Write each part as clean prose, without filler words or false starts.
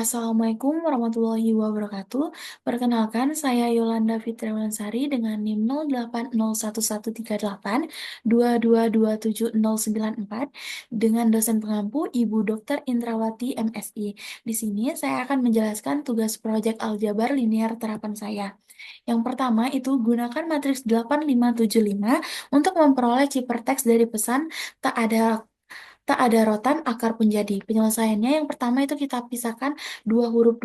Assalamualaikum warahmatullahi wabarakatuh. Perkenalkan, saya Yolanda Fitriansari dengan NIM 08013822279094 dengan dosen pengampu Ibu Dr. Indrawati MSI. Di sini saya akan menjelaskan tugas proyek aljabar linear terapan saya. Yang pertama itu gunakan matriks 8575 untuk memperoleh ciperteks dari pesan tak ada rotan akar punjadi. Penyelesaiannya yang pertama itu kita pisahkan dua huruf,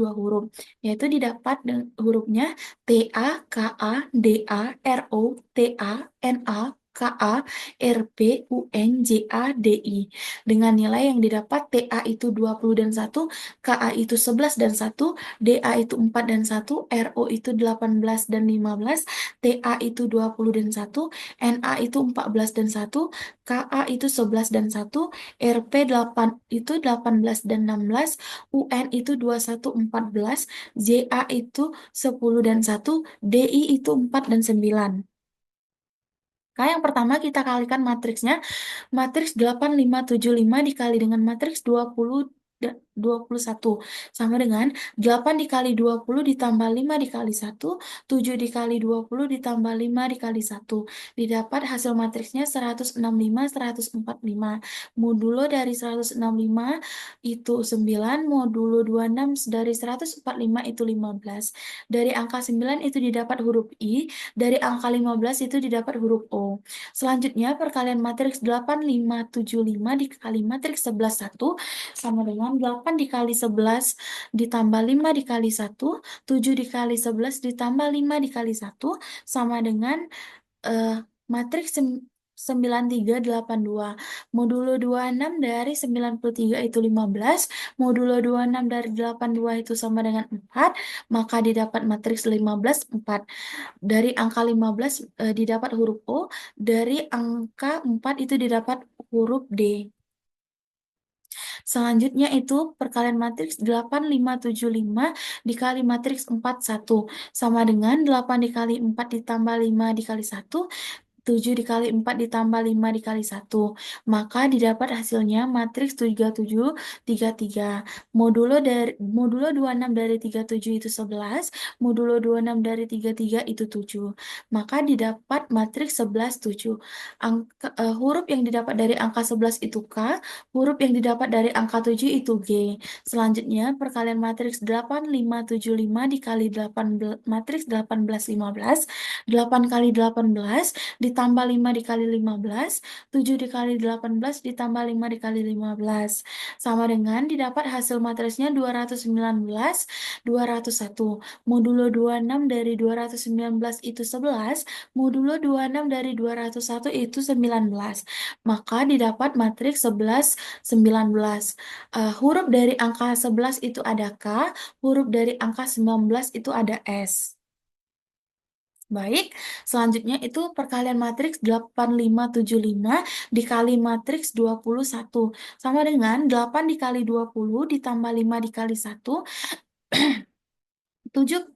yaitu didapat hurufnya TA, KA, DA, RO, TA, NA, KA, RP, UN, JA, DI. Dengan nilai yang didapat TA itu 20 dan 1, KA itu 11 dan 1, DA itu 4 dan 1, RO itu 18 dan 15, TA itu 20 dan 1, NA itu 14 dan 1, KA itu 11 dan 1, RP 8 itu 18 dan 16, UN itu 21 14, JA itu 10 dan 1, DI itu 4 dan 9. Nah, yang pertama kita kalikan matriksnya. Matriks 8575 dikali dengan matriks 21 sama dengan 8 dikali 20 ditambah 5 dikali 1, 7 dikali 20 ditambah 5 dikali 1. Didapat hasil matriksnya 165, 145. Modulo dari 165 itu 9, modulo 26 dari 145 itu 15. Dari angka 9 itu didapat huruf I, dari angka 15 itu didapat huruf O. Selanjutnya, perkalian matriks 8575 dikali matriks 111 sama dengan 8 dikali 11 ditambah 5 dikali 1, 7 dikali 11 ditambah 5 dikali 1, sama dengan matriks 9382. Modulo 26 dari 93 itu 15, modulo 26 dari 82 itu sama dengan 4, maka didapat matriks 15, 4. Dari angka 15 didapat huruf O, dari angka 4 itu didapat huruf D. Selanjutnya itu perkalian matriks 8575 dikali matriks 41 sama dengan 8 dikali 4 ditambah 5 dikali 1, 7 dikali 4 ditambah 5 dikali 1. Maka didapat hasilnya matriks 3733. Modulo 26 dari 37 itu 11, modulo 26 dari 33 itu 7. Maka didapat matriks 11 7. Huruf yang didapat dari angka 11 itu K, huruf yang didapat dari angka 7 itu G. Selanjutnya perkalian matriks 8575 dikali 8 matriks 1815, 8 kali 18 ditambah 5 dikali 15, 7 dikali 18 ditambah 5 dikali 15. Sama dengan didapat hasil matriksnya 219, 201. Modulo 26 dari 219 itu 11, modulo 26 dari 201 itu 19. Maka didapat matriks 11, 19. Huruf dari angka 11 itu ada K, huruf dari angka 19 itu ada S. Baik, selanjutnya itu perkalian matriks 8575 dikali matriks 21. Sama dengan 8 dikali 20 ditambah 5 dikali 1, 7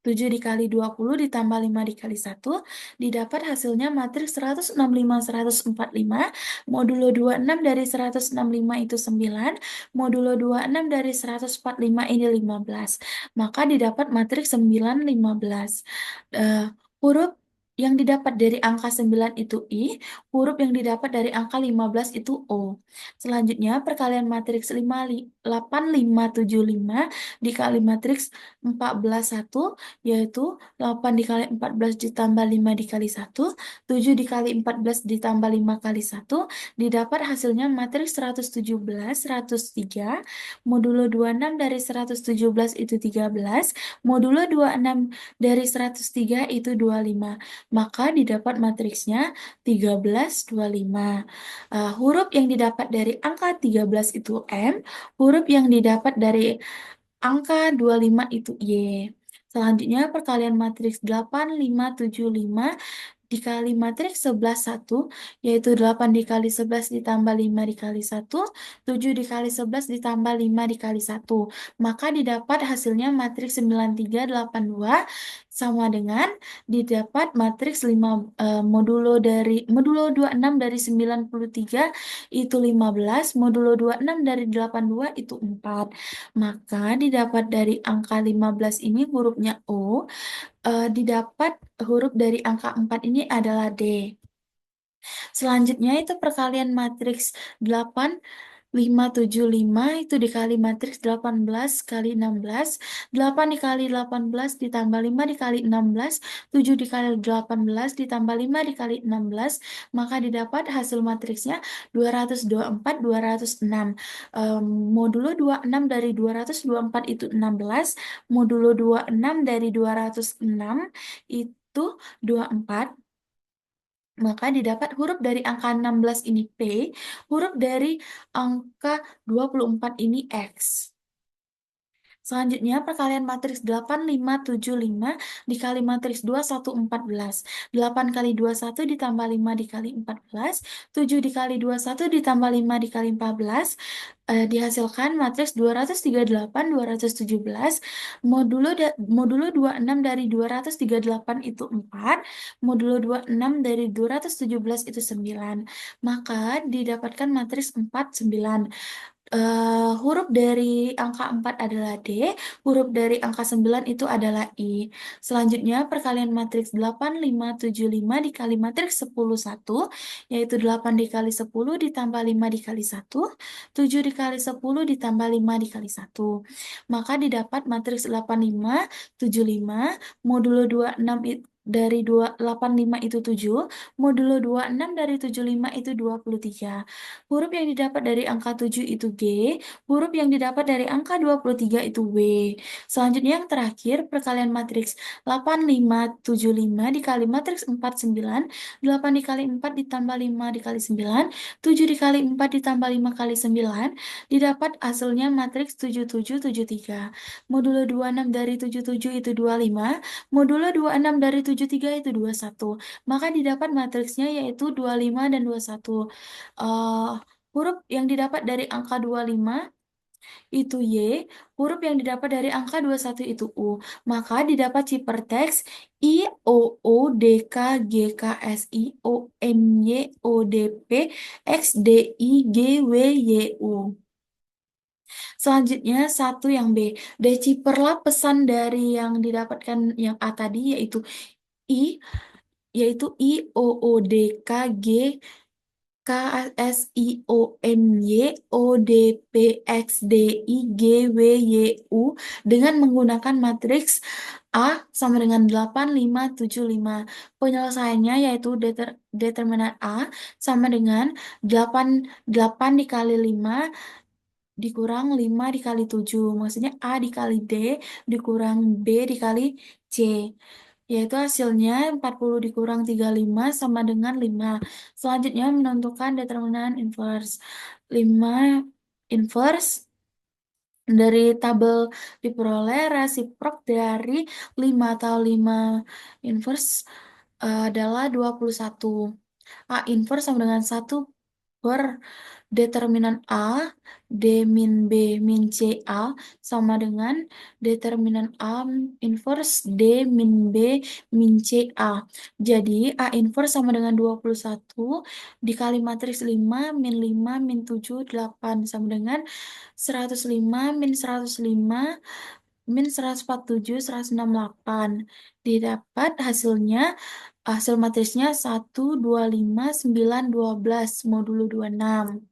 7 dikali 20 ditambah 5 dikali 1, didapat hasilnya matriks 165, 145, modulo 26 dari 165 itu 9, modulo 26 dari 145 ini 15. Maka didapat matriks 9, 15. Huruf yang didapat dari angka 9 itu I, huruf yang didapat dari angka 15 itu O. Selanjutnya, perkalian matriks 8575 dikali matriks 141, yaitu 8 dikali 14 ditambah 5 dikali 1, 7 dikali 14 ditambah 5 kali 1, didapat hasilnya matriks 117, 103, modulo 26 dari 117 itu 13, modulo 26 dari 103 itu 25. Maka didapat matriksnya 13, 25. Huruf yang didapat dari angka 13 itu M, huruf yang didapat dari angka 25 itu Y. Selanjutnya perkalian matriks 8575 dikali matriks 11 1, yaitu 8 dikali 11 ditambah 5 dikali 1, 7 dikali 11 ditambah 5 dikali 1. Maka didapat hasilnya matriks 9382, sama dengan didapat matriks modulo 26 dari 93 itu 15, modulo 26 dari 82 itu 4. Maka didapat dari angka 15 ini hurufnya O, didapat huruf dari angka 4 ini adalah D. Selanjutnya itu perkalian matriks 8, 5, 7, 5 itu dikali matriks 18 kali 16, 8 dikali 18 ditambah 5 dikali 16, 7 dikali 18 ditambah 5 dikali 16, maka didapat hasil matriksnya 224, 206. Em, Modulo 26 dari 224 itu 16, modulo 26 dari 206 itu 24. Maka didapat huruf dari angka 16 ini P, huruf dari angka 24 ini X. Selanjutnya, perkalian matriks 8, 5, 7, 5 dikali matriks 2, 1, 14. 8 kali 21 ditambah 5 dikali 14. 7 dikali 21 ditambah 5 dikali 14. Dihasilkan matriks 238, 217. Modulo 26 dari 238 itu 4. Modulo 26 dari 217 itu 9. Maka didapatkan matriks 4, 9. Huruf dari angka 4 adalah D, huruf dari angka 9 itu adalah I. Selanjutnya, perkalian matriks 8, 5, 7, 5 dikali matriks 10, 1, yaitu 8 dikali 10 ditambah 5 dikali 1, 7 dikali 10 ditambah 5 dikali 1. Maka didapat matriks 8, 5, 7, 5, modulo 26 dari 285 itu 7, modulo 26 dari 75 itu 23. Huruf yang didapat dari angka 7 itu G, huruf yang didapat dari angka 23 itu W. Selanjutnya yang terakhir, perkalian matriks 8, 5, 7, 5 dikali matriks 4, 9, 8 dikali 4 ditambah 5 dikali 9, 7 dikali 4 ditambah 5 kali 9, didapat hasilnya matriks 7, 7, 7, 3. Modulo 26 dari 77 itu 25, modulo 26 dari 73 itu 21. Maka didapat matriksnya yaitu 25 dan 21. Eh, Huruf yang didapat dari angka 25 itu Y, huruf yang didapat dari angka 21 itu U. Maka didapat ciperteks I, O, O, D, K, G, K, S, I, O, M, Y, O, D, P, X, D, I, G, W, Y, U. Selanjutnya satu yang B. Deciperlah pesan dari yang didapatkan yang A tadi I, yaitu I, O, O, D, K, G, K, S, I, O, M, Y, O, D, P, X, D, I, G, W, Y, U dengan menggunakan matriks A sama dengan 8, 5, 7, 5. Penyelesaiannya yaitu determinan A sama dengan 8, 8 dikali 5 dikurang 5 dikali 7. Maksudnya A dikali D dikurang B dikali C. Yaitu hasilnya 40 dikurang 35 sama dengan 5. Selanjutnya menentukan determinan inverse. 5 inverse dari tabel diperoleh resiprok dari 5 atau 5 inverse adalah 21. A inverse sama dengan 1 per determinan A, D min B min C A sama dengan determinan A inverse D min B min C A. Jadi A inverse sama dengan 21 dikali matriks 5 min 5 min 7, 8 sama dengan 105 min 105 min 147, 168. Didapat hasil matriksnya 1, 2, 5, 9, 12, modulo 26.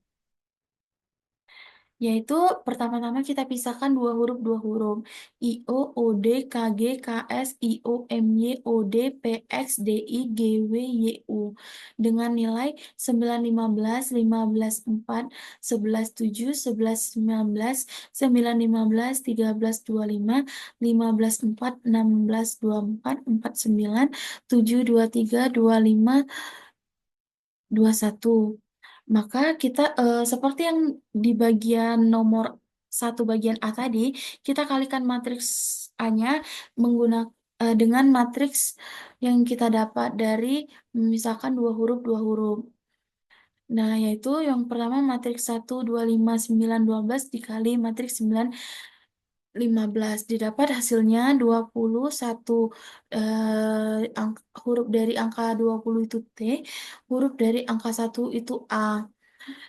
Yaitu pertama-tama kita pisahkan dua huruf I O O D K G K S I O M Y O D P X D I G W Y U dengan nilai 9, 15, 15, 4, 11, 7, 11, 19, 9, 15, 13, 25, 15, 4, 16, 24, 4, 9, 7, 23, 25, 21. Maka kita seperti yang di bagian nomor 1 bagian A tadi, kita kalikan matriks A-nya dengan matriks yang kita dapat dari misalkan dua huruf. Nah, yaitu yang pertama matriks 1, 2, 5, 9, 12 dikali matriks 9 15 didapat hasilnya 21, huruf dari angka 20 itu T, huruf dari angka 1 itu A,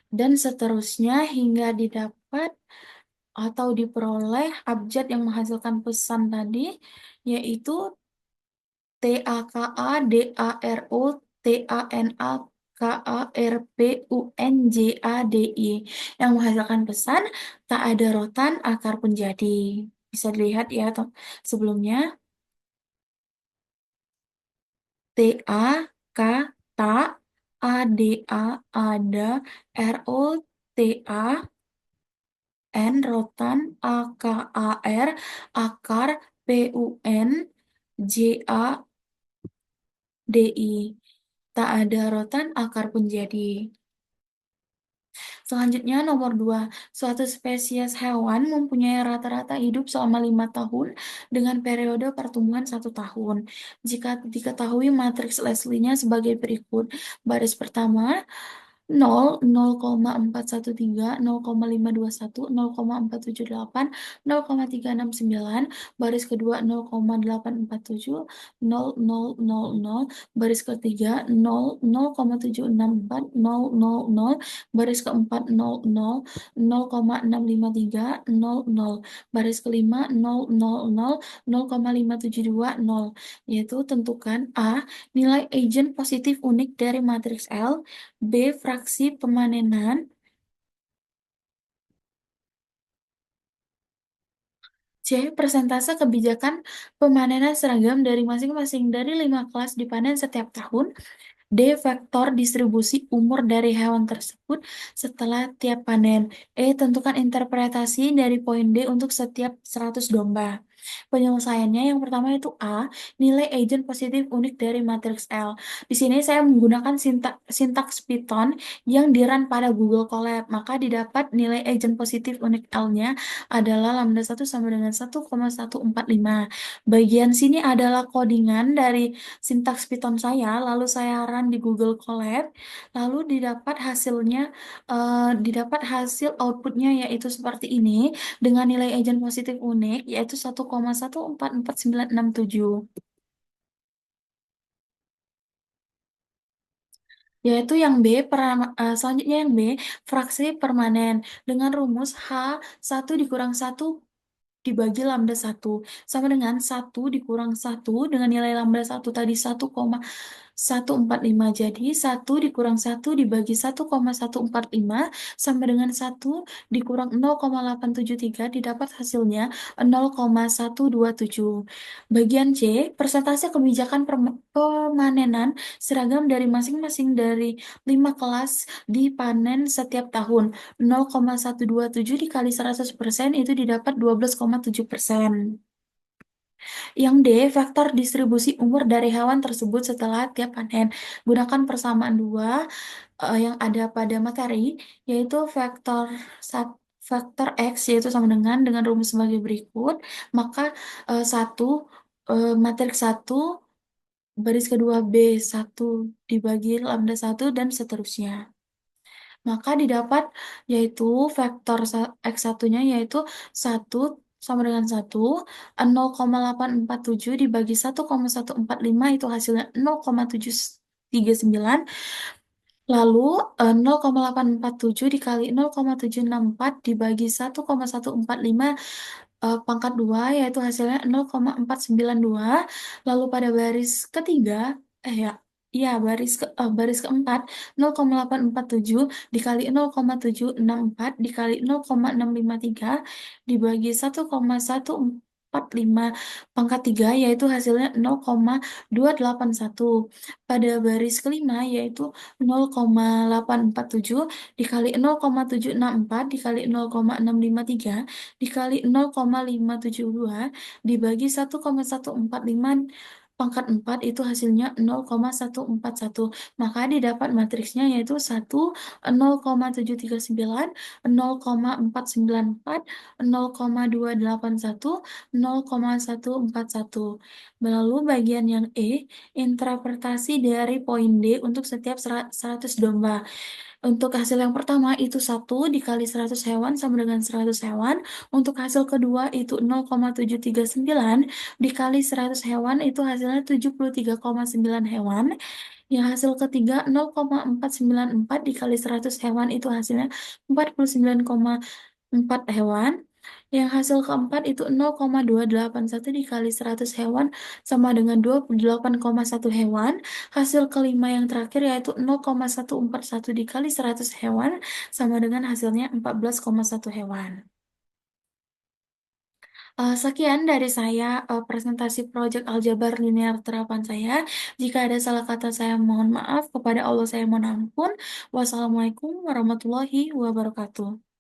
dan seterusnya hingga didapat atau diperoleh abjad yang menghasilkan pesan tadi, yaitu TAKADARO TANAKARPUNJADI yang menghasilkan pesan tak ada rotan akar pun jadi. Bisa dilihat ya sebelumnya TAKA ADA ada ROTA N rotan AKAR akar PUN JADI tak ada rotan akar pun jadi. Selanjutnya nomor 2, suatu spesies hewan mempunyai rata-rata hidup selama 5 tahun dengan periode pertumbuhan 1 tahun. Jika diketahui matriks Leslie-nya sebagai berikut. Baris pertama 0, 0,413, 0,521, 0,478, 0,369, baris kedua 0,847, 0000, baris ketiga 0, 0,764, 000, baris keempat 00, 0,653, 00, baris kelima 000, 0,572, 0, yaitu tentukan A, nilai eigen positif unik dari matriks L, B. Fraksi pemanenan. C. Persentase kebijakan pemanenan seragam dari masing-masing dari 5 kelas dipanen setiap tahun. D. Vektor distribusi umur dari hewan tersebut setelah tiap panen. E. Tentukan interpretasi dari poin D untuk setiap 100 domba. Penyelesaiannya yang pertama itu A, nilai eigen positif unik dari matriks L. Di sini saya menggunakan sintaks Python yang di-run pada Google Colab, maka didapat nilai eigen positif unik L-nya adalah lambda 1 sama dengan 1,145. Bagian sini adalah codingan dari sintaks Python saya, lalu saya run di Google Colab, lalu didapat hasil outputnya yaitu seperti ini dengan nilai eigen positif unik yaitu 1,144967. Yaitu yang B, selanjutnya yang B, fraksi permanen dengan rumus H1 dikurang 1 dibagi lambda 1 sama dengan 1 dikurang 1 dengan nilai lambda 1 tadi 1,145. Jadi 1 dikurang 1 dibagi 1,145 sama dengan 1 dikurang 0,873 didapat hasilnya 0,127. Bagian C, persentase kebijakan pemanenan seragam dari masing-masing dari 5 kelas dipanen setiap tahun. 0,127 dikali 100% itu didapat 12,7%. Yang D, faktor distribusi umur dari hewan tersebut setelah tiap panen. Gunakan persamaan 2 yang ada pada materi, yaitu faktor X, yaitu sama dengan rumus sebagai berikut. Maka 1, matriks 1, baris kedua B1 dibagi lambda 1, dan seterusnya. Maka didapat yaitu vektor X1-nya yaitu 1 sama dengan 1, 0,847 dibagi 1,145 itu hasilnya 0,739, lalu 0,847 dikali 0,764 dibagi 1,145 pangkat 2 yaitu hasilnya 0,492, lalu pada baris ketiga ya ya baris keempat 0,847 dikali 0,764 dikali 0,653 dibagi 1,145 pangkat 3 yaitu hasilnya 0,281. Pada baris kelima yaitu 0,847 dikali 0,764 dikali 0,653 dikali 0,572 dibagi 1,145 pangkat 4 itu hasilnya 0,141. Maka didapat matriksnya yaitu 1, 0,739, 0,494, 0,281, 0,141. Lalu bagian yang E, interpretasi dari poin D untuk setiap 100 domba. Untuk hasil yang pertama itu 1 dikali 100 hewan sama dengan 100 hewan. Untuk hasil kedua itu 0,739 dikali 100 hewan itu hasilnya 73,9 hewan. Yang hasil ketiga 0,494 dikali 100 hewan itu hasilnya 49,4 hewan. Yang hasil keempat itu 0,281 dikali 100 hewan sama dengan 28,1 hewan. Hasil kelima yang terakhir yaitu 0,141 dikali 100 hewan sama dengan hasilnya 14,1 hewan. Sekian dari saya presentasi proyek aljabar linear terapan saya. Jika ada salah kata saya mohon maaf, kepada Allah saya mohon ampun. Wassalamualaikum warahmatullahi wabarakatuh.